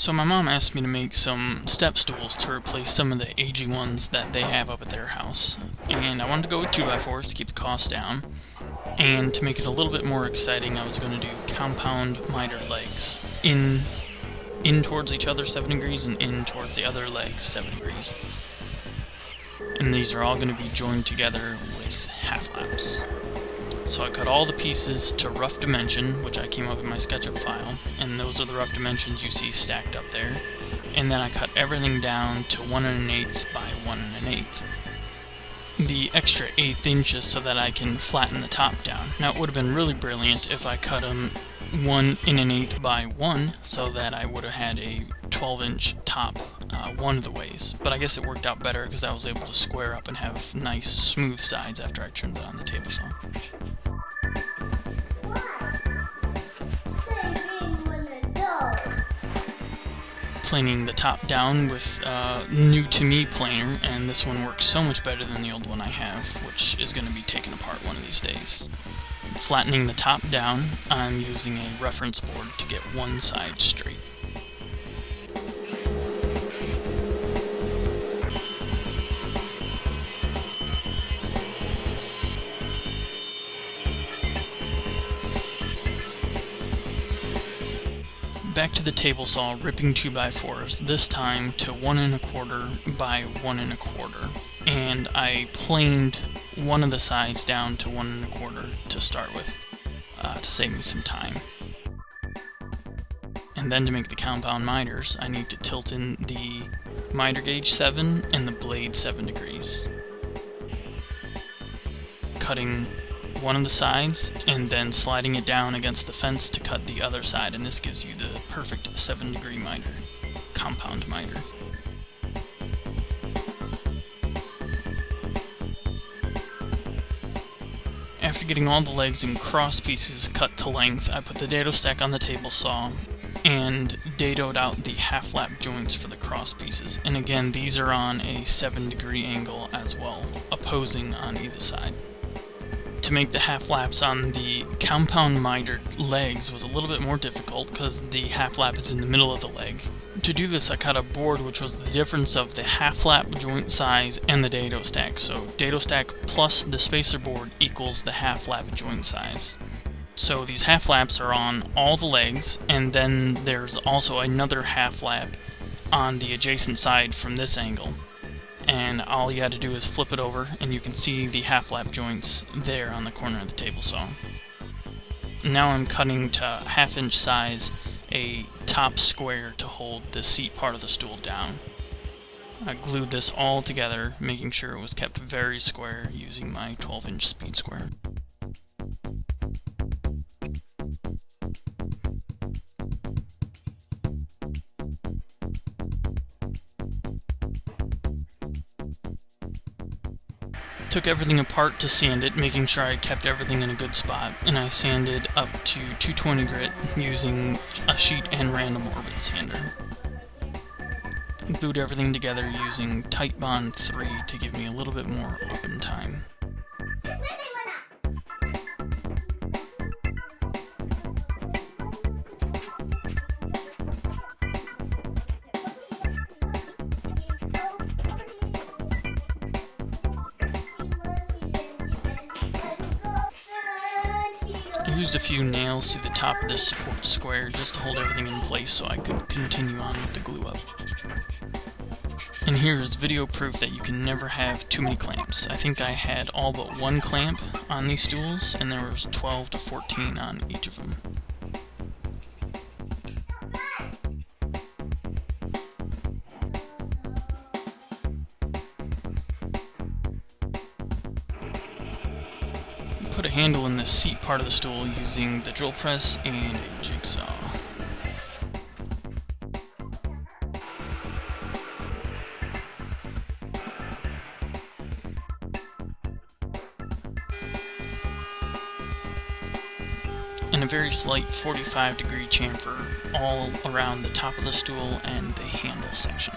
So my mom asked me to make some step stools to replace some of the aging ones that they have up at their house. And I wanted to go with 2x4s to keep the cost down. And to make it a little bit more exciting, I was going to do compound miter legs in towards each other 7 degrees and in towards the other legs 7 degrees. And these are all going to be joined together with half laps. So I cut all the pieces to rough dimension, which I came up in my SketchUp file, and those are the rough dimensions you see stacked up there. And then I cut everything down to 1 1/8 by 1 1/8. The extra 1/8 inches so that I can flatten the top down. Now it would have been really brilliant if I cut them 1 1/8 by 1, so that I would have had a 12-inch top one of the ways. But I guess it worked out better because I was able to square up and have nice smooth sides after I turned it on the table saw. Planing the top down with new to me planer, and this one works so much better than the old one I have, which is going to be taken apart one of these days. Flattening the top down, I'm using a reference board to get one side straight. Back to the table saw, ripping 2x4s, this time to 1 1/4 by 1 1/4, and I planed one of the sides down to 1 1/4 to start with, to save me some time. And then to make the compound miters, I need to tilt in the miter gauge 7 and the blade 7 degrees. Cutting one of the sides and then sliding it down against the fence to cut the other side, and this gives you the perfect 7-degree miter, compound miter. After getting all the legs and cross pieces cut to length, I put the dado stack on the table saw and dadoed out the half lap joints for the cross pieces, and again these are on a 7-degree angle as well, opposing on either side. To make the half laps on the compound miter legs was a little bit more difficult because the half lap is in the middle of the leg. To do this, I cut a board which was the difference of the half lap joint size and the dado stack. So dado stack plus the spacer board equals the half lap joint size. So these half laps are on all the legs, and then there's also another half lap on the adjacent side from this angle. And all you had to do is flip it over, and you can see the half lap joints there on the corner of the table saw. Now I'm cutting to 1/2 inch size a top square to hold the seat part of the stool down. I glued this all together, making sure it was kept very square using my 12-inch speed square. Took everything apart to sand it, making sure I kept everything in a good spot, and I sanded up to 220 grit using a sheet and random orbit sander. Glued everything together using Titebond 3 to give me a little bit more open time. I used a few nails to the top of this support square just to hold everything in place so I could continue on with the glue up. And here is video proof that you can never have too many clamps. I think I had all but one clamp on these stools, and there was 12 to 14 on each of them. Put a handle in the seat part of the stool using the drill press and a jigsaw. And a very slight 45-degree chamfer all around the top of the stool and the handle section.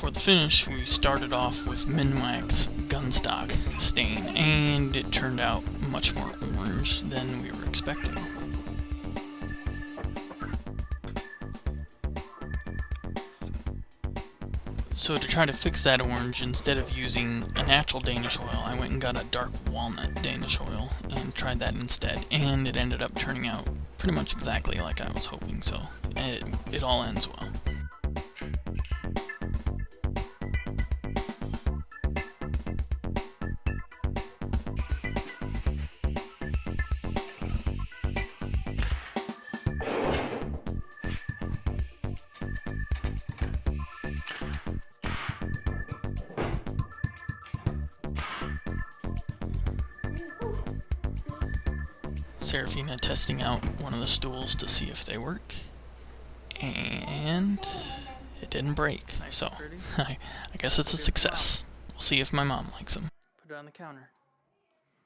for the finish, we started off with Minwax Gunstock stain, and it turned out much more orange than we were expecting. So to try to fix that orange, instead of using a natural Danish oil, I went and got a dark walnut Danish oil and tried that instead, and it ended up turning out pretty much exactly like I was hoping, so it all ends well. Serafina testing out one of the stools to see if they work, and it didn't break, so I guess it's a success. We'll see if my mom likes them. Put it on the counter.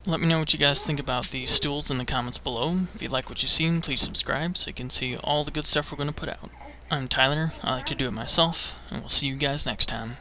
Let me know what you guys think about these stools in the comments below. If you like what you've seen, please subscribe so you can see all the good stuff we're going to put out. I'm Tyler, I like to do it myself, and we'll see you guys next time.